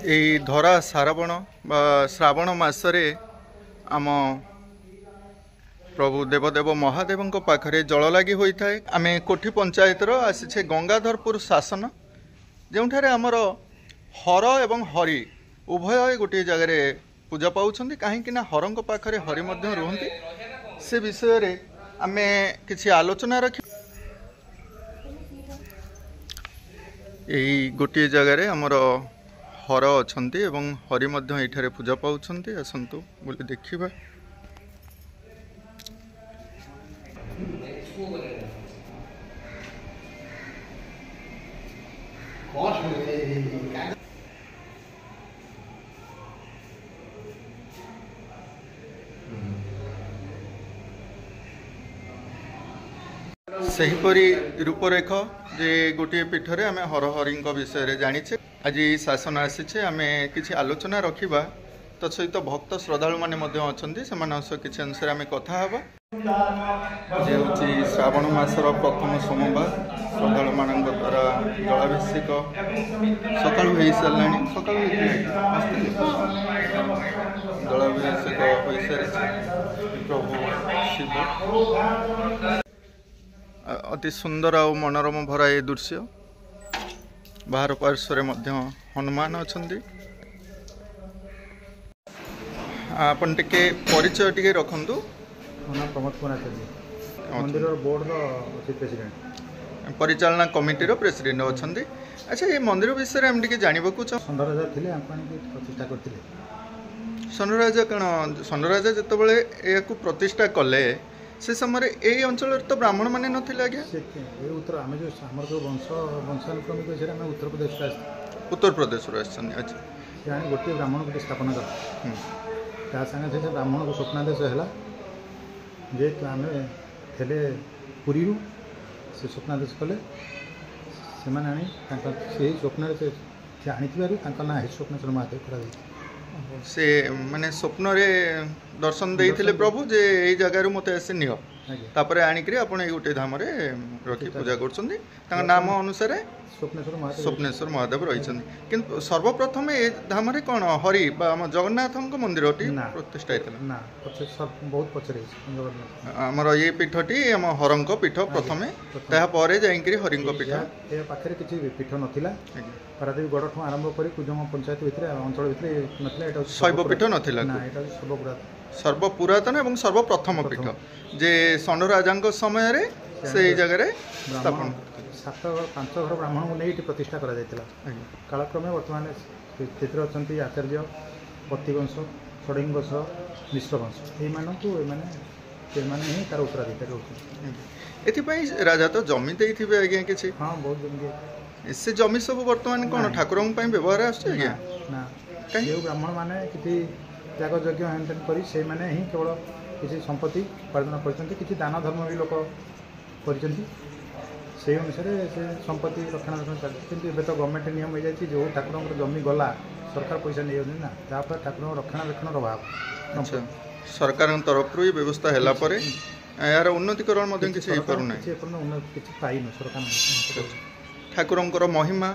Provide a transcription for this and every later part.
এই ଧରା ସାରାବଣ ବା ଶ୍ରାବଣ ମାସରେ ଆମ ପ୍ରଭୁ ଦେବଦେବ ମହାଦେବଙ୍କ ପାଖରେ ଜଳ ଲାଗି ହୋଇଥାଏ। ଆମେ କୋଠି ପଞ୍ଚାୟତର ଆସିଛେ ଗଙ୍ଗାଧରପୁର ଶାସନ, ଯେଉଁଠାରେ ଆମର ହର ଏବଂ ହରି ଉଭୟ ଗୋଟିଏ ଜାଗାରେ ପୂଜା ପାଉଛନ୍ତି। କାହିଁକି ନା ହରଙ୍କ ପାଖରେ ହରି ମଧ୍ୟ ରୁହନ୍ତି। ସେ ବିଷୟରେ ଆମେ କିଛି ଆଲୋଚନା ରଖିବା। ଏହି ଗୋଟିଏ ଜାଗାରେ ଆମର ହର ଅଛନ୍ତି ଏବଂ ହରି ମଧ୍ୟ ଏଠାରେ ପୂଜା ପାଉଛନ୍ତି। ଆସନ୍ତୁ ବୋଲି ଦେଖିବା। सेहीपरी रूपरेख जे गोटे पीठरे आम हरहरी विषय जानीचे। आज शासन आसीचे आमे किछि आलोचना रखिबा। तत्सहित भक्त श्रद्धालु माने अच्छा से किसी अंश आम कथा हाँ। जे हूँ श्रावण मासर प्रथम सोमवार श्रद्धालु मान द्वारा जलाभिषेक सकाळु हो सारा सकाळु जलाभिषेक हो सारी प्रभु शिव अति सुंदर और मनोरम भरा ये दृश्य। बाहर पार्श्व हनुमान अच्छा। आपन टिके परिचय टिके रखंतु। प्रमोद कुमार आचार्य मंदिर बोर्ड प्रेसिडेंट परिचालना कमिटी रो प्रेसिडेंट अच्छा। अच्छा ये मंदिर विषय हम टिके जानबाकू चाहूँ। सनराजा थिले आपण प्रतिष्ठा करथिले। सनराजा कण सनराजा जत बेले याकू प्रतिष्ठा कले से समय यही अंचल तो ब्राह्मण माने नथिले आज्ञा। उत्तर आम जो आमर जो वंश वंशानुक्रमिक हिसाब से उत्तर प्रदेश उत्तर प्रदेश अच्छा जाने गोटे ब्राह्मण गोटे स्थापना कर सागे से ब्राह्मण को स्वप्नादेश है जेहेतु आम थे पुरी से स्वप्नादेश कले से स्वप्न से आनी ना स्वप्नेश्वर महादेव कर से माने स्वप्न रे दर्शन देइथिले प्रभु जे एई जगह मते आसे नियो तापरे आनिकरी आपण ए गोटे धाम रे रखी पूजा करछन्ती। ताका नाम अनुसार स्वप्नेश्वर महादेव रहिछन्ती। किंतु सर्वप्रथम ए धाम रे कोन हरि बा हम जगन्नाथଙ୍କ मन्दिरटी प्रतिष्ठा हेतला ना बहुत पछरे हमर ए पीठटी हम हरଙ୍କ पीठ प्रथमे ताहा परे जाइकरी हरिଙ୍କ पीठ ए पाखरे किछि पीठ नथिला। पारादीप गढ़ आरंभ कर कुजंग पंचायत भितर अंचल भितर नथिला। शैव पीठ नथिला ना एटा सर्वपुरातन एवं सर्वप्रथम पीठ जे सनराजा समय रे से जगह स्थापन 5 घर ब्राह्मण को नहीं प्रतिष्ठा करा जायतिला। कालक्रमे वर्तमान स्थिति अछंती आचार्य पतिवंश षडंग वंश मिश्र वंश एमाने ही तार उत्तराधिकारी होती। एथिपाई राजा तो जमी देइथिबे आज्ञा किछि। हाँ बहुत जमी से जमी सब वर्तमान कोन ठाकुरन पई व्यवहार आछे आज्ञा ना जो ब्राह्मण माने किछि त्याग यज्ञ हेन करी से माने ही केवल किसी संपत्ति उपार्जन करछन्ती। किछि दान धर्म भी लोक करछन्ती से अनुसार से संपत्ति रक्षणाबेक्षण चलती। किंतु एबे तो गवर्नमेंट नियम हो जाय जो ठाकुर जमी गला सरकार पैसा नहीं ना तापर ठाकुर रक्षणाबेक्षण अभाव। अच्छा सरकार तरफ रु व्यवस्था हैला परे यार उन्नतिकरण मध्यम किछि हे करू नै किछि पाइनो सरकार ठाकुरंकर महिमा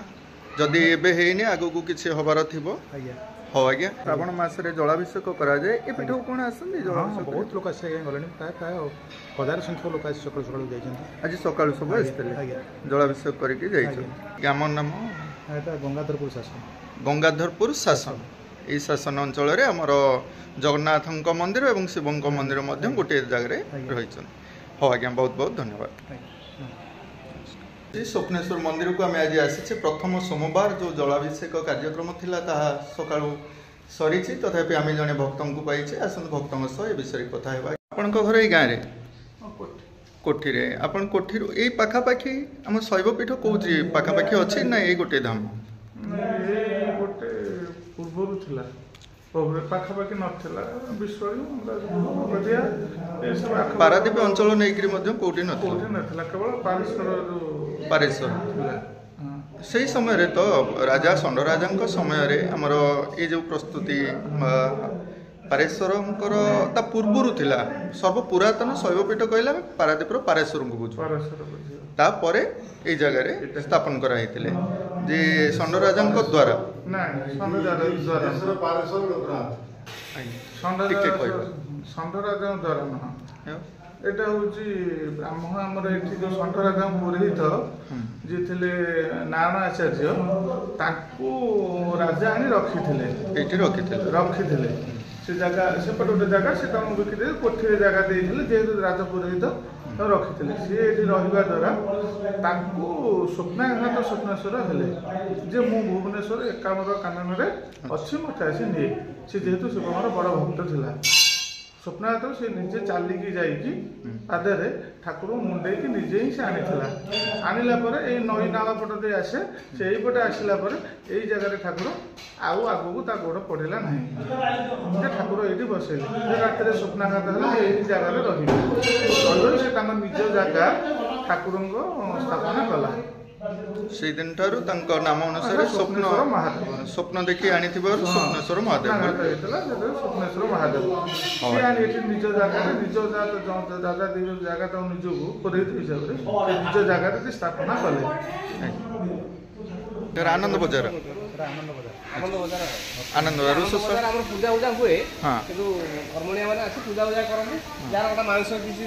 जदि एबे हेइने आगो को किछि होबार थिबो आज्ञा हाँ आज्ञा। श्रावण मासरे जलाभिषेक करा जाए ए पीठ कोन आसंदी जलाभिषेक बहुत लोक आसे गलेनी प्राय प्राय 1000 संख्या लोक आसे सकाळ सकाळ जाइछन्ती। आज सकाळ सब आस्ते आज्ञा जलाभिषेक करके जाइछन। ग्राम नाम एटा गंगाधरपुर शासन। गंगाधरपुर शासन ए शासन अंचल रे हमर जगन्नाथଙ୍କ मंदिर एवं शिवଙ୍କ मंदिर मध्यम गोटे जगह रे रहिछन। हाँ आज्ञा बहुत बहुत धन्यवाद। स्वप्नेश्वर मंदिर को आम आज आसी प्रथम सोमवार जो जलाभिषेक कार्यक्रम थिला ताहा सकाळु सरी तथापि आम जने भक्त को पाई आसत भक्तों सह विषय कथा हेबा। आपण घर ए गाँव रे कोठी रे आपण कोठी ए पाखापाखी आम शैवपीठ कौच पाखापाखी अच्छी ना ये गोटे धाम गोटे पूर्व थिला पाखापाखि नथिला पारादीप अंचल नहीं कौटी नथिला केवल पारेश्वर से समय रे तो राजा सनराजा समय रे हमर ये जो प्रस्तुति पारेश्वर ता पूर्व थिला सर्व पुरातन शैवपीठ कहला पारादीपर पारेश्वर को बुझ तापरे ए जगह रे स्थापन करा हितले। ଯେ ଷଣ୍ଢ ରାଜାଙ୍କ ଦ୍ୱାରା ନାଇଁ ଷଣ୍ଢ ରାଜାଙ୍କ ଦ୍ୱାରା ନୁହଁ। ଏଇଟା ହଉଛି ବ୍ରାହ୍ମଣ ଆମର ଏଠି ଯୋଉ ଷଣ୍ଢ ରାଜାଙ୍କ ପୁରୋହିତ ଯିଏ ଥିଲେ ନାରାୟଣ ଆଚାର୍ଯ୍ୟ ତାଙ୍କୁ ରାଜା ଆଣି ରଖିଥିଲେ ସେ ଜାଗା ସେପଟେ ଗୋଟେ ଜାଗା ସେ ତାଙ୍କୁ ବିକିଦେଲେ କୋଠିରେ ଜାଗା ଦେଇଥିଲେ ଯେହେତୁ ରାଜ ପୁରୋହିତ ରଖିଥିଲେ ସିଏ ଏଠି ରହିବା ଦ୍ୱାରା ତାଙ୍କୁ ସ୍ୱପ୍ନେଶ୍ୱର ହେଲେ ଯେ ମୁଁ ଭୁବନେଶ୍ୱର ଏକାମ୍ର କାନନରେ ଅଛି ମୋତେ ଆସି ନିଏ। ସେ ଯେହେତୁ ଶିବଙ୍କର ବଡ଼ ଭକ୍ତ ଥିଲା ସ୍ୱପ୍ନାଘାତ ସେ ନିଜେ ଚାଲିକି ଯାଇକି ପାଦରେ ଠାକୁରଙ୍କୁ ମୁଣ୍ଡେଇକି ନିଜେ ହିଁ ସେ ଆଣିଲା ପରେ ଏଇ ନଈ ନାଳ ପଟ ଦେଇ ଆସେ ସେ ଏଇପଟେ ଆସିଲା ପରେ ଏଇ ଜାଗାରେ ଠାକୁର ଆଉ ଆଗକୁ ତା ଗୋଡ଼ ପଡ଼ିଲା ନାହିଁ ଯେ ଠାକୁର ଏଇଠି ବସେଇଲେ ଯେ ରାତିରେ ସ୍ୱପ୍ନାଘାତ ହେଲା ଏଇ ଜାଗାରେ ରହିବେ ସେ ତାଙ୍କ ନିଜ ଜାଗା ଠାକୁରଙ୍କ ସ୍ଥାପନା କଲା। ସେଇ ଦିନଠାରୁ ତାଙ୍କ ନାମ ଅନୁସାରେ ସ୍ୱପ୍ନ ଦେଖି ଆଣିଥିବାରୁ ସ୍ୱପ୍ନେଶ୍ୱର ମହାଦେବ ହେଇଥିଲା ସ୍ୱପ୍ନେଶ୍ୱର ମହାଦେବ ସିଏ ଆଣି ଏଠି ନିଜ ଜାଗାରେ ନିଜ ଦାଦା ଦେଇ ଜାଗା ତାକୁ ନିଜକୁ ପୁରୋହିତ ହିସାବରେ ନିଜ ଜାଗାରେ ସେ ସ୍ଥାପନା କଲେ। ଆନନ୍ଦ ବଜାର ଆମର ପୂଜା ହୁଏ କିନ୍ତୁ କର୍ମଣିଆ ମାନେ ଆସି ପୂଜା କରନ୍ତି ଯାହାର ଗୋଟେ ମାନସିକ କିଛି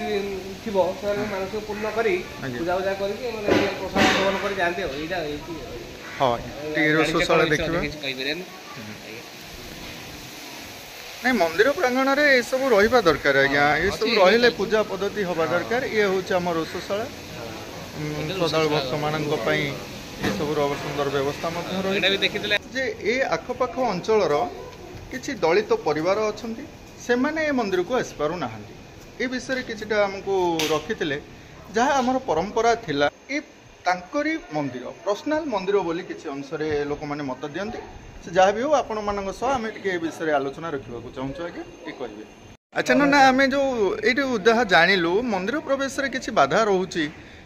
ଥିବ ସେମାନେ ମାନସିକ ପୂର୍ଣ୍ଣ କରି ପୂଜା କରିକି ମାନେ ପ୍ରସାଦ ସେବନ କରି ଯାଆନ୍ତି ଆଉ ଏଇଟା କହିପାରିବେନି। ନାଇଁ ମନ୍ଦିର ପ୍ରାଙ୍ଗଣରେ ଏସବୁ ରହିବା ଦରକାର ଆଜ୍ଞା ଏସବୁ ରହିଲେ ପୂଜା ପଦ୍ଧତି ହେବା ଦରକାର। ଇଏ ହେଉଛି ଆମ ରୋଷଶାଳା ଶ୍ରଦ୍ଧାଳୁ ଭକ୍ତମାନଙ୍କ ପାଇଁ ଏସବୁର ସୁନ୍ଦର ବ୍ୟବସ୍ଥା ମଧ୍ୟ ରହିଛି ଯେ ଏ ଆଖପାଖ ଅଞ୍ଚଳର କିଛି ଦଳିତ ପରିବାର ଅଛନ୍ତି ସେମାନେ ଏ ମନ୍ଦିରକୁ ଆସିପାରୁନାହାନ୍ତି। ଏ ବିଷୟରେ କିଛିଟା ଆମକୁ ରଖିଥିଲେ ଯାହା ଆମର ପରମ୍ପରା ଥିଲା ଏ ତାଙ୍କରି ମନ୍ଦିର ପର୍ସନାଲ ମନ୍ଦିର ବୋଲି କିଛି ଅଂଶରେ ଲୋକମାନେ ମତ ଦିଅନ୍ତି। ସେ ଯାହା ବି ହେଉ ଆପଣମାନଙ୍କ ସହ ଆମେ ଟିକେ ଏ ବିଷୟରେ ଆଲୋଚନା ରଖିବାକୁ ଚାହୁଁଛୁ ଆଜ୍ଞା ଟିକେ କହିବେ। ଆଚ୍ଛା ନା ଆମେ ଯେଉଁ ଏଇଠି ଯାହା ଜାଣିଲୁ ମନ୍ଦିର ପ୍ରବେଶରେ କିଛି ବାଧା ରହୁଛି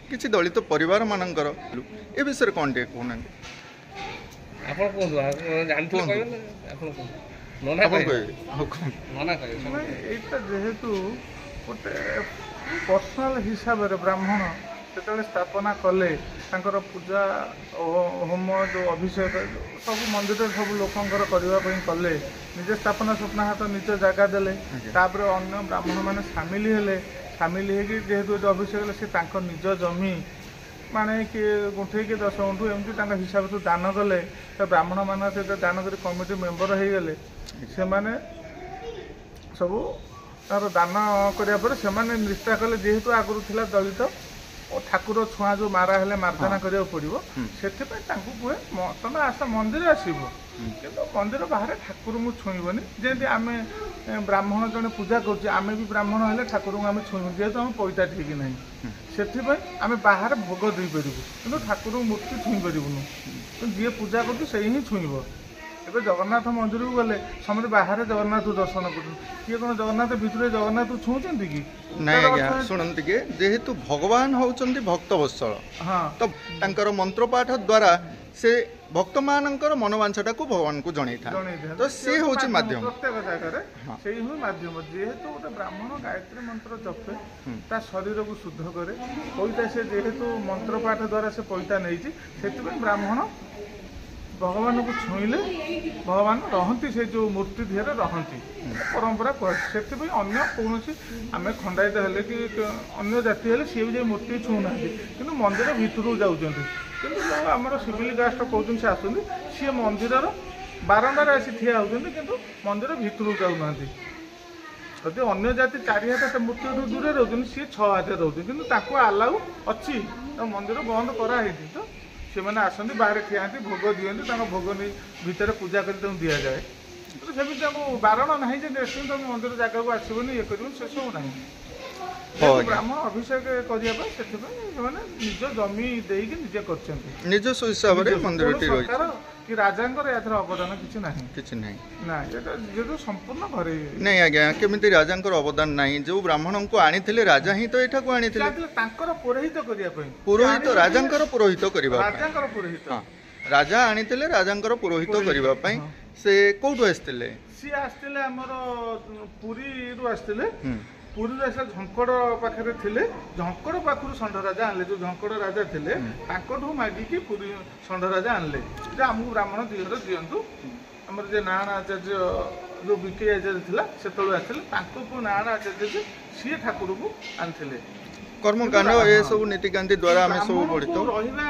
କିଛି ଦଳିତ ପରିବାର ମାନଙ୍କର ଏ ବିଷୟରେ କ'ଣ ଟିକେ କହୁନାହାନ୍ତି ଆପଣ କୁହନ୍ତୁ ଏଇଟା ଯେହେତୁ ଗୋଟେ ପର୍ସନାଲ ହିସାବରେ ବ୍ରାହ୍ମଣ ଯେତେବେଳେ ସ୍ଥାପନା କଲେ ତାଙ୍କର ପୂଜା ହୋମ ଯେଉଁ ଅଭିଷେକ ସବୁ ମନ୍ଦିରରେ ସବୁ ଲୋକଙ୍କର କରିବା ପାଇଁ କଲେ ନିଜେ ସ୍ଥାପନା ସ୍ୱପ୍ନାଘାତ ନିଜ ଜାଗା ଦେଲେ ତାପରେ ଅନ୍ୟ ବ୍ରାହ୍ମଣମାନେ ସାମିଲ ହେଇକି ଯେହେତୁ ଏଠି ଅଭିଷେକ ହେଲେ ସେ ତାଙ୍କ ନିଜ ଜମି ମାନେ କିଏ ଗୁଣ୍ଠେଇ କିଏ 10 ଗୁଣ୍ଠୁ ଏମିତି ତାଙ୍କ ହିସାବରେ ଦାନ କଲେ ତ ବ୍ରାହ୍ମଣମାନେ ସହିତ ଦାନ କରି କମିଟି ମେମ୍ବର ହେଇଗଲେ ସେମାନେ ସବୁ ତାର ଦାନ କରିବା ପରେ ସେମାନେ ନିଷ୍ଠା କଲେ ଯେହେତୁ ଆଗରୁ ଥିଲା ଦଳିତ ଓ ଠାକୁର ଛୁଆଁ ଯେଉଁ ମାରା ହେଲେ ମାର୍ଜନା କରିବାକୁ ପଡ଼ିବ ସେଥିପାଇଁ ତାଙ୍କୁ କୁହେ ତମେ ଆସ ମନ୍ଦିର ଆସିବ କିନ୍ତୁ ମନ୍ଦିର ବାହାରେ ଠାକୁରଙ୍କୁ ଛୁଇଁବନି ଯେମିତି ଆମେ ବ୍ରାହ୍ମଣ ଜଣେ ପୂଜା କରୁଛେ ଆମେ ବି ବ୍ରାହ୍ମଣ ହେଲେ ଠାକୁରଙ୍କୁ ଆମେ ଛୁଇଁବୁ ଯେହେତୁ ଆମେ ପଇତା ଠିକ୍ ନାହିଁ ସେଥିପାଇଁ ଆମେ ବାହାରେ ଭୋଗ ଦେଇପାରିବୁ କିନ୍ତୁ ଠାକୁରଙ୍କୁ ମୂର୍ତ୍ତି ଛୁଇଁ ପାରିବୁନୁ କିନ୍ତୁ ଯିଏ ପୂଜା କରୁଛି ସେଇ ହିଁ ଛୁଇଁବ। ଏବେ ଜଗନ୍ନାଥ ମନ୍ଦିରକୁ ଗଲେ ସମସ୍ତେ ବାହାରେ ଜଗନ୍ନାଥକୁ ଦର୍ଶନ କରୁଛନ୍ତି କିଏ କ'ଣ ଜଗନ୍ନାଥ ଭିତରେ ଜଗନ୍ନାଥକୁ ଛୁଉଁଛନ୍ତି କି? ନାଇଁ ଆଜ୍ଞା ଶୁଣନ୍ତି କି ଯେହେତୁ ଭଗବାନ ହେଉଛନ୍ତି ଭକ୍ତ ବତ୍ସଳ ତ ତାଙ୍କର ମନ୍ତ୍ରପାଠ ଦ୍ୱାରା ସେ ଭକ୍ତମାନଙ୍କର ମନୋବାଞ୍ଛାଟାକୁ ଭଗବାନଙ୍କୁ ଜଣେଇଥାନ୍ତି ତ ସେ ହେଉଛି ମାଧ୍ୟମ ପ୍ରତ୍ୟେକ ଜାଗାରେ ସେଇ ହିଁ ମାଧ୍ୟମ ଯେହେତୁ ଗୋଟେ ବ୍ରାହ୍ମଣ ଗାୟତ୍ରୀ ମନ୍ତ୍ର ଜପେ ତା ଶରୀରକୁ ଶୁଦ୍ଧ କରେ ପଇତା ସେ ଯେହେତୁ ମନ୍ତ୍ରପାଠ ଦ୍ୱାରା ସେ ପଇତା ନେଇଛି ସେଥିପାଇଁ ବ୍ରାହ୍ମଣ ଭଗବାନଙ୍କୁ ଛୁଇଁଲେ ଭଗବାନ ରହନ୍ତି ସେ ଯେଉଁ ମୂର୍ତ୍ତି ଦେହରେ ରହନ୍ତି ପରମ୍ପରା କୁହାଯାଏ। ସେଥିପାଇଁ ଅନ୍ୟ କୌଣସି ଆମେ ଖଣ୍ଡାୟତ ହେଲେ କି ଅନ୍ୟ ଜାତି ହେଲେ ସିଏ ବି ଯାଇ ମୂର୍ତ୍ତି ଛୁଉଁନାହାନ୍ତି କିନ୍ତୁ ମନ୍ଦିର ଭିତରକୁ ଯାଉଛନ୍ତି କିନ୍ତୁ ଯେଉଁ ଆମର ସିଭିଲ କାଷ୍ଟ କହୁଛନ୍ତି ସେ ଆସୁଛନ୍ତି ସିଏ ମନ୍ଦିରର ବାରଣ୍ଡାରେ ଆସି ଠିଆ ହେଉଛନ୍ତି କିନ୍ତୁ ମନ୍ଦିର ଭିତରକୁ ଯାଉନାହାନ୍ତି। ଯଦି ଅନ୍ୟ ଜାତି 4 ହାତ ସେ ମୂର୍ତ୍ତିଠୁ ଦୂରରେ ରହୁଛନ୍ତି ସିଏ 6 ହାତରେ ରହୁଛନ୍ତି କିନ୍ତୁ ତାଙ୍କୁ ଆଲାଉ ଅଛି ମନ୍ଦିର ବନ୍ଦ କରାହେଇଛି ତ ସେମାନେ ଆସନ୍ତି ବାହାରେ ଠିଆନ୍ତି ଭୋଗ ଦିଅନ୍ତି ତାଙ୍କ ଭୋଗ ନେଇ ଭିତରେ ପୂଜା କରି ତାଙ୍କୁ ଦିଆଯାଏ ସେମିତି ତାଙ୍କୁ ବାରଣ ନାହିଁ ଯେ ତମ ମନ୍ଦିର ଜାଗାକୁ ଆସିବନି ଇଏ କରିବନି ସେସବୁ ନାହିଁ। ବ୍ରାହ୍ମଣ ଅଭିଷେକ କରିବା ପାଇଁ ସେଥିପାଇଁ ସେମାନେ ନିଜ ଜମି ଦେଇକି ନିଜେ କରିଛନ୍ତି ନିଜସ୍ୱ ହିସାବରେ ମନ୍ଦିରଟି ରହିଛି କି ରାଜାଙ୍କର ଏଥିରେ ଅବଦାନ କିଛି ନାହିଁ ନା ଏଟା ଯେହେତୁ ସମ୍ପୂର୍ଣ୍ଣ ଘରେ ନାଇଁ ଆଜ୍ଞା କେମିତି ରାଜାଙ୍କର ଅବଦାନ ନାହିଁ ଯେଉଁ ବ୍ରାହ୍ମଣଙ୍କୁ ଆଣିଥିଲେ ରାଜା ହିଁ ତ ଏଠାକୁ ଆଣିଥିଲେ ତାଙ୍କର ପୁରୋହିତ କରିବା ପାଇଁ ରାଜାଙ୍କର ପୁରୋହିତ କରିବା ରାଜାଙ୍କର ପୁରୋହିତ ରାଜା ଆଣିଥିଲେ ରାଜାଙ୍କର ପୁରୋହିତ କରିବା ପାଇଁ ସେ କୋଉଠୁ ଆସିଥିଲେ? ସିଏ ଆସିଥିଲେ ଆମର ପୁରୀରୁ ଆସିଥିଲେ ପୁରୀରେ ସେ ଝଙ୍କଡ଼ ପାଖରେ ଥିଲେ, ଝଙ୍କଡ଼ ପାଖରୁ ଷଣ୍ଢ ରାଜା ଆଣିଲେ। ଯେଉଁ ଝଙ୍କଡ଼ ରାଜା ଥିଲେ ତାଙ୍କଠୁ ମାଗିକି ପୁରୀ ଷଣ୍ଢ ରାଜା ଆଣିଲେ ଯେ ଆମକୁ ବ୍ରାହ୍ମଣ ଦିହର ଦିଅନ୍ତୁ। ଆମର ଯେ ନାରାୟଣ ଆଚାର୍ଯ୍ୟ ଯେଉଁ ବିକେ ଆଚାର୍ଯ୍ୟ ଥିଲା ସେତେବେଳେ ଆସିଥିଲେ, ତାଙ୍କ ପୁଅ ନାରାୟଣ ଆଚାର୍ଯ୍ୟ ଯେ ସିଏ ଠାକୁରକୁ ଆଣିଥିଲେ। କର୍ମକାଣ୍ଡ ଏସବୁ ନୀତିକାନ୍ତି ଦ୍ୱାରା ଆମେ ସବୁ ପଢ଼ିତ। ରହିବା,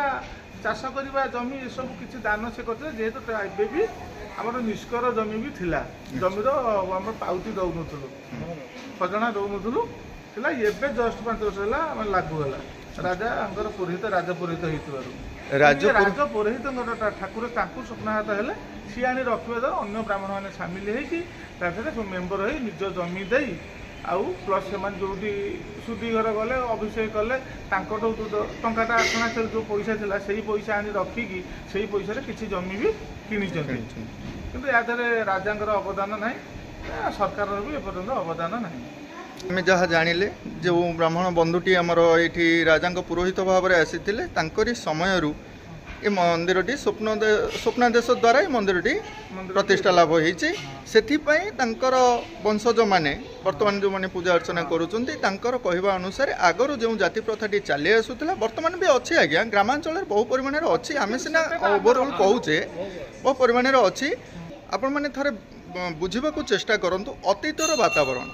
ଚାଷ କରିବା, ଜମି ଏସବୁ କିଛି ଦାନ ସେ କରିଥିଲେ। ଯେହେତୁ ଏବେ ବି ଆମର ନିଷ୍କର ଜମି ବି ଥିଲା, ଜମିର ଆମର ପାଉତି ଦେଉନଥିଲୁ, ଖଜଣା ଦେଉନଥିଲୁ ଥିଲା। ଏବେ ଜଷ୍ଟ 5 ବର୍ଷ ହେଲା ଆମେ ଲାଗୁ ହେଲା ରାଜାଙ୍କର ପୁରୋହିତ, ରାଜ ପୁରୋହିତ ହେଇଥିବାରୁ ରାଜ ପୁରୋହିତଙ୍କର ଠାକୁର ତାଙ୍କୁ ସ୍ୱପ୍ନାହତ ହେଲେ ସିଏ ଆଣି ରଖିବା ଦ୍ୱାରା ଅନ୍ୟ ବ୍ରାହ୍ମଣମାନେ ସାମିଲ ହେଇକି ତା ଦେହରେ ସବୁ ମେମ୍ବର ହେଇ ନିଜ ଜମି ଦେଇ ଆଉ ପ୍ଲସ୍ ସେମାନେ ଯେଉଁଠି ସୁଧି ଘର ଗଲେ ଅଭିଷେକ କଲେ ତାଙ୍କଠୁ ଟଙ୍କାଟା ଆସଣା ଯେଉଁ ପଇସା ଥିଲା ସେଇ ପଇସା ଆଣି ରଖିକି ସେଇ ପଇସାରେ କିଛି ଜମି ବି କିଣିଛନ୍ତି। କିନ୍ତୁ ୟା ଦେହରେ ରାଜାଙ୍କର ଅବଦାନ ନାହିଁ, ସରକାରର ବି ଏପର୍ଯ୍ୟନ୍ତ ଅବଦାନ ନାହିଁ। ଆମେ ଯାହା ଜାଣିଲେ ଯେଉଁ ବ୍ରାହ୍ମଣ ବନ୍ଧୁଟି ଆମର ଏଇଠି ରାଜାଙ୍କ ପୁରୋହିତ ଭାବରେ ଆସିଥିଲେ, ତାଙ୍କରି ସମୟରୁ ଏ ମନ୍ଦିରଟି ସ୍ୱପ୍ନାଦେଶ ଦ୍ୱାରା ଏ ମନ୍ଦିରଟି ପ୍ରତିଷ୍ଠା ଲାଭ ହେଇଛି। ସେଥିପାଇଁ ତାଙ୍କର ବଂଶଜମାନେ ବର୍ତ୍ତମାନ ଯେଉଁମାନେ ପୂଜା ଅର୍ଚ୍ଚନା କରୁଛନ୍ତି ତାଙ୍କର କହିବା ଅନୁସାରେ ଆଗରୁ ଯେଉଁ ଜାତି ପ୍ରଥାଟି ଚାଲି ଆସୁଥିଲା ବର୍ତ୍ତମାନ ବି ଅଛି ଆଜ୍ଞା, ଗ୍ରାମାଞ୍ଚଳରେ ବହୁ ପରିମାଣରେ ଅଛି। ଆମେ ସିନା ଓଭରଅଲ୍ କହୁଛେ ବହୁ ପରିମାଣରେ ଅଛି। ଆପଣମାନେ ଥରେ ବୁଝିବାକୁ ଚେଷ୍ଟା କରନ୍ତୁ ଅତୀତର ବାତାବରଣ,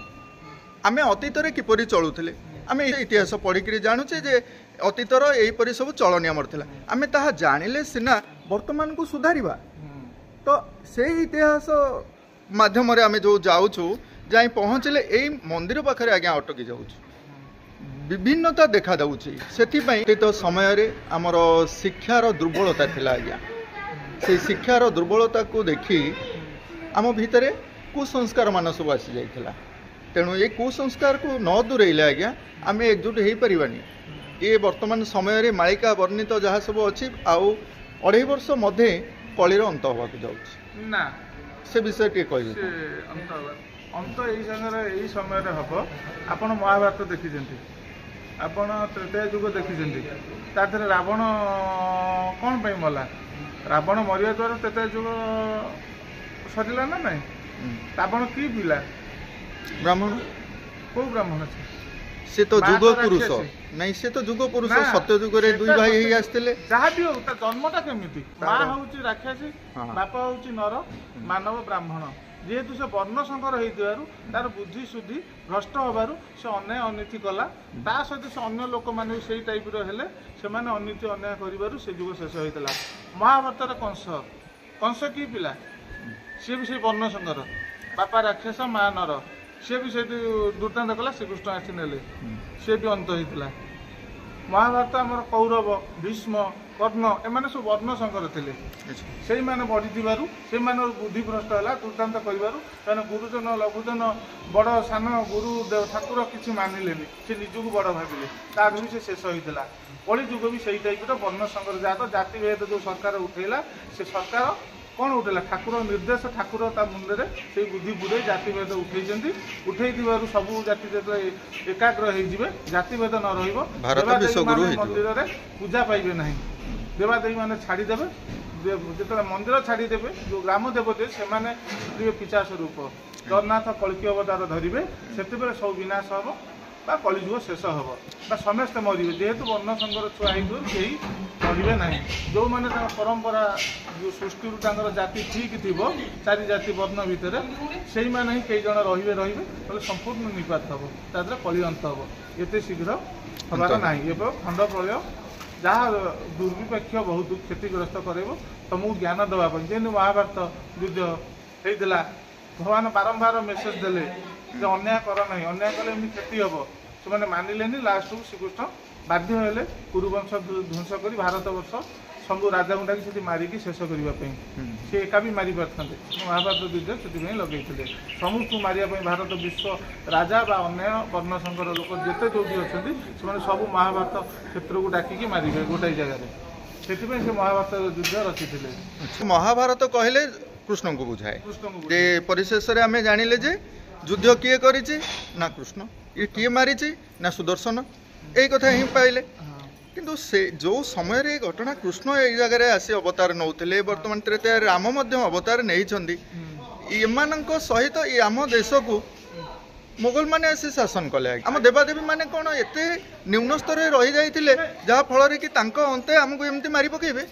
ଆମେ ଅତୀତରେ କିପରି ଚଳୁଥିଲେ। ଆମେ ଇତିହାସ ପଢ଼ିକିରି ଜାଣୁଛେ ଯେ ଅତୀତର ଏହିପରି ସବୁ ଚଳଣି ଆମର ଥିଲା। ଆମେ ତାହା ଜାଣିଲେ ସିନା ବର୍ତ୍ତମାନକୁ ସୁଧାରିବା। ତ ସେଇ ଇତିହାସ ମାଧ୍ୟମରେ ଆମେ ଯେଉଁ ଯାଉଛୁ, ଯାଇ ପହଞ୍ଚିଲେ ଏଇ ମନ୍ଦିର ପାଖରେ ଆଜ୍ଞା ଅଟକି ଯାଉଛୁ, ବିଭିନ୍ନତା ଦେଖାଯାଉଛି। ସେଥିପାଇଁ ଅତୀତ ସମୟରେ ଆମର ଶିକ୍ଷାର ଦୁର୍ବଳତା ଥିଲା ଆଜ୍ଞା। ସେଇ ଶିକ୍ଷାର ଦୁର୍ବଳତାକୁ ଦେଖି ଆମ ଭିତରେ କୁସଂସ୍କାର ମାନ ସବୁ ଆସିଯାଇଥିଲା। ତେଣୁ ଏ କୁସଂସ୍କାରକୁ ନ ଦୂରେଇଲେ ଆଜ୍ଞା ଆମେ ଏକଜୁଟ ହେଇପାରିବାନି। ଏ ବର୍ତ୍ତମାନ ସମୟରେ ମାଳିକା ବର୍ଣ୍ଣିତ ଯାହା ସବୁ ଅଛି ଆଉ 2.5 ବର୍ଷ ମଧ୍ୟରେ କଳିର ଅନ୍ତ ହେବାକୁ ଯାଉଛି ନା, ସେ ବିଷୟ ଟିକେ କହିବେ। ଅନ୍ତ ଏଇ ସାଙ୍ଗରେ ଏଇ ସମୟରେ ହେବ। ଆପଣ ମହାଭାରତ ଦେଖିଛନ୍ତି, ଆପଣ ତ୍ରେତୟା ଯୁଗ ଦେଖିଛନ୍ତି। ତା ଦେହରେ ରାବଣ କ'ଣ ପାଇଁ ମଲା? ରାବଣ ମରିବା ଦ୍ୱାରା ତ୍ରେତୟା ଯୁଗ ସରିଲା ନା ନାହିଁ? ରାବଣ କି ପିଲା? ବ୍ରାହ୍ମଣ। କୋଉ ବ୍ରାହ୍ମଣ? ସେ ତ ଯୁଗ ପୁରୁଷ ନାଇଁ, ସେ ତ ଯୁଗ ପୁରୁଷ। ସତ୍ୟ ଯୁଗରେ 2 ଭାଇ ହେଇ ଆସିଥିଲେ। ଯାହା ବି ହଉ ତା ଜନ୍ମଟା କେମିତି? ମା ହଉଛି ରାକ୍ଷସୀ, ବାପା ହଉଛି ନର, ମାନବ ବ୍ରାହ୍ମଣ। ଯେହେତୁ ସେ ବର୍ଣ୍ଣ ସଂକର ହେଇଥିବାରୁ ତାର ବୁଦ୍ଧି ସୁଦ୍ଧି ଭ୍ରଷ୍ଟ ହେବାରୁ ସେ ଅନ୍ୟାୟ ଅନୀତି କଲା। ତା ସହିତ ସେ ଅନ୍ୟ ଲୋକମାନେ ବି ସେଇ ଟାଇପ୍ର ହେଲେ, ସେମାନେ ଅନୀତି ଅନ୍ୟାୟ କରିବାରୁ ସେ ଯୁଗ ଶେଷ ହୋଇଥିଲା। ମହାଭାରତରେ କଂସ କି ପିଲା? ସିଏ ବି ସେଇ ବର୍ଣ୍ଣ ସଂକର, ବାପା ରାକ୍ଷସ, ମା ନର। ସିଏ ବି ସେଇଠି ଦୁର୍ଦାନ୍ତ କଲା, ଶ୍ରୀକୃଷ୍ଣ ଆସି ନେଲେ, ସିଏ ବି ଅନ୍ତ ହେଇଥିଲା। ମହାଭାରତ ଆମର କୌରବ, ଭୀଷ୍ମ, କର୍ଣ୍ଣ ଏମାନେ ସବୁ ବର୍ଣ୍ଣ ସଂକର ଥିଲେ। ସେଇମାନେ ବଢ଼ିଥିବାରୁ ସେଇମାନଙ୍କର ବୁଦ୍ଧିଭ୍ରଷ୍ଟ ହେଲା, ଦୁର୍ଦାନ୍ତ କରିବାରୁ ସେମାନେ ଗୁରୁଜନ ଲଘୁଜନ ବଡ଼ ସାନ ଗୁରୁ ଠାକୁର କିଛି ମାନିଲେନି, ସେ ନିଜକୁ ବଡ଼ ଭାବିଲେ। ତାଠୁ ବି ସେ ଶେଷ ହୋଇଥିଲା। କଳି ଯୁଗ ବି ସେଇ ଟାଇପ୍ର ବର୍ଣ୍ଣ ସଂକର ଜାତି ଭେଦ ଯେଉଁ ସରକାର ଉଠେଇଲା, ସେ ସରକାର କ'ଣ ଉଠେଇଲା? ଠାକୁର ନିର୍ଦ୍ଦେଶ, ଠାକୁର ତା ମୁଣ୍ଡରେ ସେଇ ବୁଦ୍ଧି ବୁଡ଼େଇ ଜାତିଭେଦ ଉଠେଇଛନ୍ତି। ଉଠେଇଥିବାରୁ ସବୁ ଜାତି ଯେତେବେଳେ ଏକାଗ୍ର ହେଇଯିବେ, ଜାତିଭେଦ ନ ରହିବ, ଦେବାଦେବୀମାନେ ମନ୍ଦିରରେ ପୂଜା ପାଇବେ ନାହିଁ, ଦେବାଦେବୀମାନେ ଛାଡ଼ିଦେବେ। ଯେତେବେଳେ ମନ୍ଦିର ଛାଡ଼ିଦେବେ, ଯେଉଁ ଗ୍ରାମ ଦେବତୀ ସେମାନେ ପିଚାସ ରୂପ ଜଗନ୍ନାଥ କଳ୍କି ଅବତାର ଧରିବେ, ସେତେବେଳେ ସବୁ ବିନାଶ ହେବ ବା କଳିଯୁଗ ଶେଷ ହେବ ବା ସମସ୍ତେ ମରିବେ। ଯେହେତୁ ବର୍ଣ୍ଣ ସଂକର ଛୁଆ ହେଇଥିବାରୁ କେହି ମରିବେ ନାହିଁ। ଯେଉଁମାନେ ତାଙ୍କ ପରମ୍ପରା ଯେଉଁ ସୃଷ୍ଟିରୁ ତାଙ୍କର ଜାତି ଠିକ୍ ଥିବ, 4 ଜାତି ବର୍ଣ୍ଣ ଭିତରେ, ସେଇମାନେ ହିଁ କେଇ ଜଣ ରହିବେ। ତାହେଲେ ସମ୍ପୂର୍ଣ୍ଣ ନିପାତ ହେବ, ତା ଦେହରେ କଳି ଅନ୍ତ ହେବ। ଏତେ ଶୀଘ୍ର ହେବାର ନାହିଁ। ଏବେ ଖଣ୍ଡ ପ୍ରଳୟ ଯାହା ଦୁର୍ବିପକ୍ଷ ବହୁତ କ୍ଷତିଗ୍ରସ୍ତ କରାଇବ ତମକୁ ଜ୍ଞାନ ଦେବା ପାଇଁ। ଯେମିତି ମହାଭାରତ ଯୁଦ୍ଧ ହେଇଥିଲା, ଭଗବାନ ବାରମ୍ବାର ମେସେଜ ଦେଲେ ଯେ ଅନ୍ୟାୟ କର ନାହିଁ, ଅନ୍ୟାୟ କଲେ ଏମିତି କ୍ଷତି ହେବ। ସେମାନେ ମାନିଲେନି। ଲାଷ୍ଟକୁ ଶ୍ରୀକୃଷ୍ଣ ବାଧ୍ୟ ହେଲେ କୁରୁବଂଶ ଧ୍ୱଂସ କରି ଭାରତବର୍ଷ ସବୁ ରାଜାଙ୍କୁ ଡାକି ସେଠି ମାରିକି ଶେଷ କରିବା ପାଇଁ। ସେ ଏକା ବି ମାରି ପାରିଥାନ୍ତେ, ମହାଭାରତ ଯୁଦ୍ଧ ସେଥିପାଇଁ ଲଗେଇଥିଲେ। ସମସ୍ତଙ୍କୁ ମାରିବା ପାଇଁ ଭାରତ ବିଶ୍ୱ ରାଜା ବା ଅନ୍ୟାୟ ବର୍ଣ୍ଣ ସଂକର ଲୋକ ଯେତେ ଯୋଉଠି ଅଛନ୍ତି ସେମାନେ ସବୁ ମହାଭାରତ କ୍ଷେତ୍ରକୁ ଡାକିକି ମାରିବେ ଗୋଟାଏ ଜାଗାରେ। ସେଥିପାଇଁ ସେ ମହାଭାରତ ଯୁଦ୍ଧ ରଚିଥିଲେ। ମହାଭାରତ କହିଲେ କୃଷ୍ଣଙ୍କୁ ବୁଝାଏ। ଯେ ପରିଶେଷରେ ଆମେ ଜାଣିଲେ ଯେ ଯୁଦ୍ଧ କିଏ କରିଛି ନା କୃଷ୍ଣ, ଇଏ କିଏ ମାରିଛି ନା ସୁଦର୍ଶନ, ଏଇ କଥା ହିଁ ପାଇଲେ। କିନ୍ତୁ ସେ ଯେଉଁ ସମୟରେ ଏ ଘଟଣା କୃଷ୍ଣ ଏଇ ଜାଗାରେ ଆସି ଅବତାର ନେଉଥିଲେ, ବର୍ତ୍ତମାନ ତ୍ରେତୟାରେ ରାମ ମଧ୍ୟ ଅବତାର ନେଇଛନ୍ତି। ଏମାନଙ୍କ ସହିତ ଆମ ଦେଶକୁ मोगल माने आसी शासन कले आम देवादेवी माने कौन एत निम्न स्तर रही जाइए जहाँ फल कि अंते आमको एमती मारी पकेबे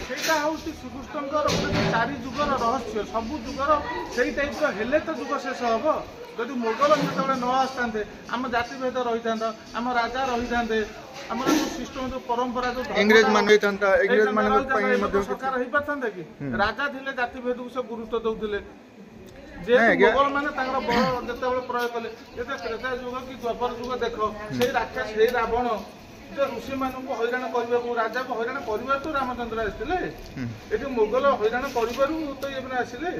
ସେଇଟା ହେଉଛି ଶ୍ରୀକୃଷ୍ଣଙ୍କର ଗୋଟେ 4 ଯୁଗର ରହସ୍ୟ। ସବୁ ଯୁଗର ସେଇ ଟାଇପ୍ର ହେଲେ ତ ଯୁଗ ଶେଷ ହେବ। ଯଦି ମୋଗଲ ଯେତେବେଳେ ନ ଆସିଥାନ୍ତେ ଆମ ଜାତିଭେଦ ରହିଥାନ୍ତା, ଆମ ରାଜା ରହିଥାନ୍ତେ, ଆମର ଯେଉଁ ସିଷ୍ଟମ ଯେଉଁ ପରମ୍ପରା ଯେଉଁ ଇଂରେଜ ମାନେ ହେଇଥାନ୍ତା, ଇଂରେଜ ମାନଙ୍କ ପାଇଁ ମଧ୍ୟ ସରକାର ହେଇପାରିଥାନ୍ତା କି? ରାଜା ଥିଲେ ଜାତିଭେଦକୁ ସେ ଗୁରୁତ୍ୱ ଦେଉଥିଲେ। ଯେହେତୁ ମୋଗଲ ମାନେ ତାଙ୍କର ବଳ ଯେତେବେଳେ ପ୍ରୟୋଗ କଲେ, ଯେତେ ତ୍ରେତା ଯୁଗ କି ଦ୍ୱାପର ଯୁଗ ଦେଖ, ସେଇ ରାକ୍ଷସ ସେଇ ରାବଣ ऋषि मानू हईराण करने राजा को हईराण कर तो रामचंद्र आसते ये मोगल हईराण कर तो ये आसिले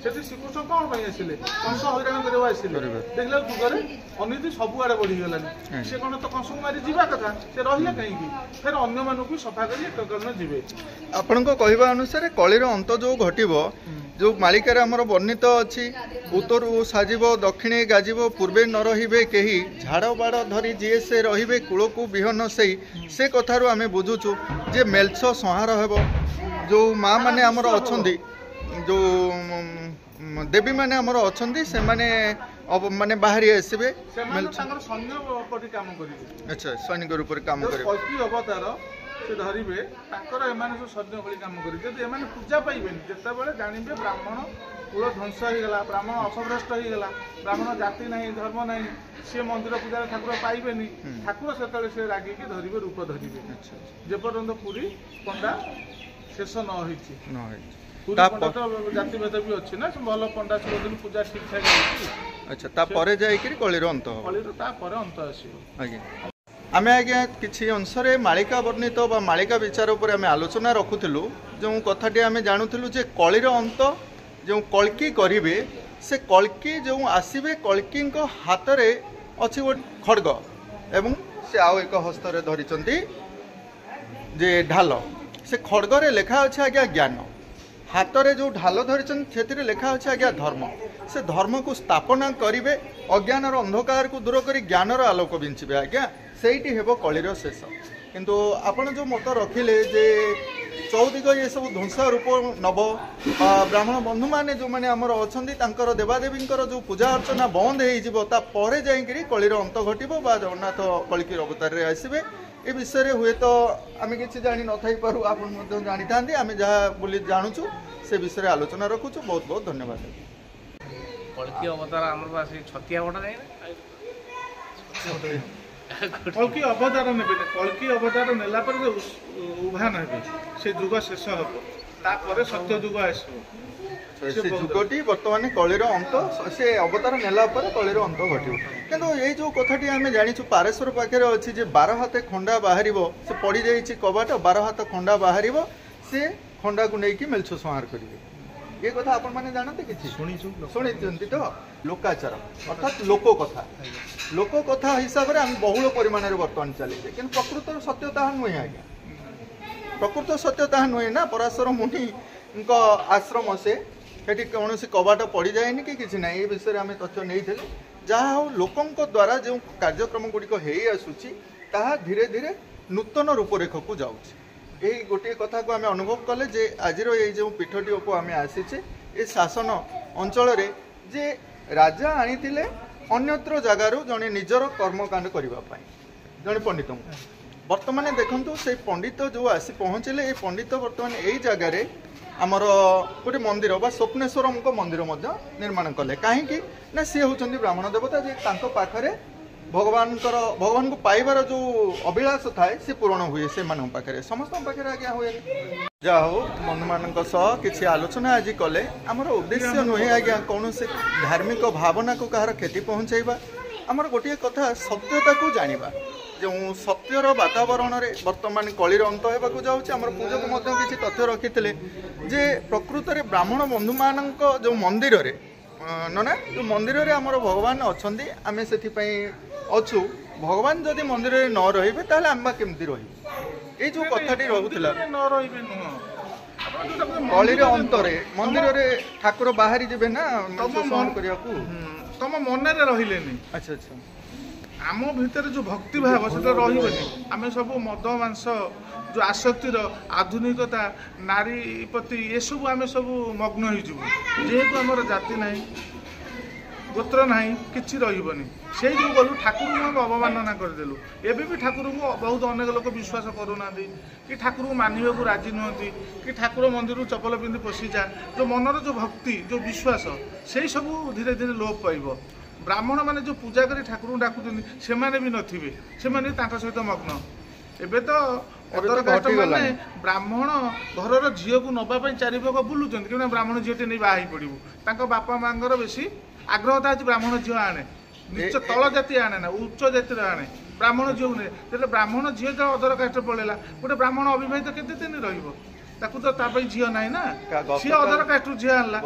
श्रीकृष्ण कौन आसिले कंस हईराण करवा आसिले देखला जुगरे अनीति सबुआड़े बढ़ीगलानी सी कौन तो कंस को मारी जावा कथा से रही कहीं फिर अन्य मानक सफा कर जी आपण कहवा अनुसार कलिर अंत जो घटव जो मालिकार आमर वर्णित अच्छी उत्तरु साजिब दक्षिणे गाजिब पूर्वे न रहिबे केही झाड़ बाड़ धरी जी से रहिबे कूलकू विहन से कथारू आमे बुझुचु जे मेलछ संहार हेबो जो माँ माने आमर अछंदी जो देवी माने आमर अछंदी से माने माने बाहरी आसबे अच्छा सैनिक रूप से काम करिवे अवतार से धरवे सब सैन्य भली कम करें पूजा पाइबे जिते जानवे ब्राह्मण कूल ध्वंस होगा ब्राह्मण अपभ्रष्ट होगा ब्राह्मण जाति ना धर्म ना सी मंदिर पूजा ठाकुर पाइबे ठाकुर से रागिकी धरवे रूप धरवे जेपर्यंत पुरी पंडा शेष न जाति भेद भी अच्छी ना भल पंडा सब पूजा ठीक ठाक अच्छा तापर जाइए कलिर अंत अंत आस आमे आज्ञा किसी अंशरे मालिका वर्णित बा मालिका विचार उपर आमे आलोचना रखुथिलु जो कथाटी आमे जानुथिलु जे कलिर अंत जो कल्की करिवे से कल्की जो आसीबे कल्की हाथ रे अछि गो खड्ग एवं से आउ एक हस्तरे धरिचंती जे ढाल से खड्ग रे लेखा अछि आज्ञा ज्ञान हाथ रे जो ढाल धरिचंती सेतिरे लेखा अछि आज्ञा धर्म से धर्म को स्थापना करिवे अज्ञान रो अंधकार को दूर करी ज्ञान रो आलोक बिंचिबे आज्ञा सेठी हेबो कलिर शेष किंतु आपण जो मत रखिले जे चौदिग ये सब ध्वंस रूप नब ब्राह्मण बंधु माने जो माने हमर अछंदी तांकर देवादेवींकर जो पूजा अर्चना बंद हेइ जिवो ता परे जाइकरी कलिर अंत घटिबो बा जगन्नाथ कलिकी अवतार रे आसीबे ए विषय हुए तो आमे किछि जानि न थाई पारु आपण मध्य जानि थांदी आमे जहा बोली जानुछु से विषय आलोचना रखुछु बहुत बहुत धन्यवाद कलिकी अवतार हमर पास छतिया बटा नै कल्की अवतार ने कल्की अवतार नेला पर उभा ना से जुग शेष हम तापर सत्य जुग आसो से जुगटी वर्तमान कलिर अंत से अवतार नेला पर कलिर अंत घटिबो किंतु ये जो कथाटी आमे जानिछु पारेश्वर पाखे अछि जे 12 हाथ खंडा बाहरिबो से पड़ी जाइछि कबाट 12 हाथ खंडा बाहरिबो से खंडा को नेकी मेलछो संहार करिवे ये कथा आपण माने जानते किछि शुणी तो लोकाचार अर्थात लोक कथा हिसाब से आम बहुल परिमाण में बर्तमान चली कि प्रकृत सत्यता नुहे आज्ञा प्रकृत सत्यता नुहे ना पराशर मुनि आश्रम से कौन कबाट पड़ जाए कि किसी ना ये विषय में तथ्य नहीं जहाँ हो लोकों द्वारा जो कार्यक्रम गुड़िक हो आसूची ताहा धीरे धीरे नूतन रूपरेख को जाऊँगी यही गोटे कथा को आम अनुभव कले जे आज ये जो पीठटी को आम आसीचे ये शासन अंचल जे राजा आनी अन्यत्र जगार जड़े निजर कर्मकांड करने जड़े पंडित बर्तमान देखु से पंडित जो आसी पहुँचले ये पंडित बर्तमान यही जगार आमर गोटे मंदिर बा स्वप्नेश्वर मंदिर निर्माण कले कहीं ना सी होती ब्राह्मण देवता जे पाखरे भगवान को पाइबार जो अभिलाष थाए से पूरण हुए से पाखे समस्त पाखे आज्ञा हुए जा हो बंधु मान किसी आलोचना आज कले आमर उद्देश्य नुहे आज्ञा कौन से धार्मिक भावना को कहार क्षति पहुँचाइबा आमर गोटे कथा सत्यता को जानिबा जो सत्यर वातावरण में वर्तमान कलिर अंत होगा जाऊँगी आम पूजक किसी तथ्य रखी जे प्रकृत में ब्राह्मण बंधु मान जो मंदिर रे ना जो मंदिर रे आमर भगवान अच्छा आम से अच्छु भगवान जदि मंदिर रे न रहिबे ताले आम्बा केमती रही ये जो कथाटी रहूला कलिर अंतरे मंदिर रे ठाकुर बाहरी जेबे ना सहन करिया को तुम मन रे रहिलेनी अच्छा अच्छा आम भितर जो भक्ति भाव से रही आम सब मद मांस जो आसक्तिर आधुनिकता नारी प्रति ये सब आम सब मग्न हो जेहेतु आमर जाति ना ଗୋତ୍ର ନାହିଁ କିଛି ରହିବନି। ସେଇ ଯେଉଁ ଗଲୁ ଠାକୁରଙ୍କୁ ଆମେ ଅବମାନନା କରିଦେଲୁ। ଏବେ ବି ଠାକୁରଙ୍କୁ ବହୁତ ଅନେକ ଲୋକ ବିଶ୍ୱାସ କରୁନାହାନ୍ତି କି ଠାକୁରଙ୍କୁ ମାନିବାକୁ ରାଜି ନୁହନ୍ତି କି ଠାକୁର ମନ୍ଦିରରୁ ଚପଲ ପିନ୍ଧି ପଶିଯା। ଯେଉଁ ମନର ଯେଉଁ ଭକ୍ତି ଯେଉଁ ବିଶ୍ୱାସ ସେଇ ସବୁ ଧୀରେ ଧୀରେ ଲୋପ ପାଇବ। ବ୍ରାହ୍ମଣ ମାନେ ଯେଉଁ ପୂଜା କରି ଠାକୁରଙ୍କୁ ଡାକୁଛନ୍ତି ସେମାନେ ବି ନଥିବେ, ସେମାନେ ତାଙ୍କ ସହିତ ମଗ୍ନ। ଏବେ ତ ଅଦର କାଷ୍ଟ ମାନେ ବ୍ରାହ୍ମଣ ଘରର ଝିଅକୁ ନେବା ପାଇଁ ଚାରିପାଖ ବୁଲୁଛନ୍ତି କିନ୍ତୁ ବ୍ରାହ୍ମଣ ଝିଅଟେ ନେଇ ବାହା ହେଇ ପଡ଼ିବୁ। ତାଙ୍କ ବାପା ମାଙ୍କର ବେଶୀ ଆଗ୍ରହତା ଅଛି ବ୍ରାହ୍ମଣ ଝିଅ ଆଣେ, ନିଚ ତଳ ଜାତି ଆଣେ ନା ଉଚ୍ଚ ଜାତିର ଆଣେ, ବ୍ରାହ୍ମଣ ଝିଅକୁ ନେଇ। ଯେତେବେଳେ ବ୍ରାହ୍ମଣ ଝିଅ ଯେତେବେଳେ ଅଦର କାଷ୍ଟ ପଳେଇଲା ଗୋଟେ ବ୍ରାହ୍ମଣ ଅବିବାହିତ କେତେ ଦିନ ରହିବ? ତାକୁ ତ ତା ପାଇଁ ଝିଅ ନାହିଁ ନା, ସିଏ ଅଦର କାଷ୍ଟରୁ ଝିଅ ଆଣିଲା।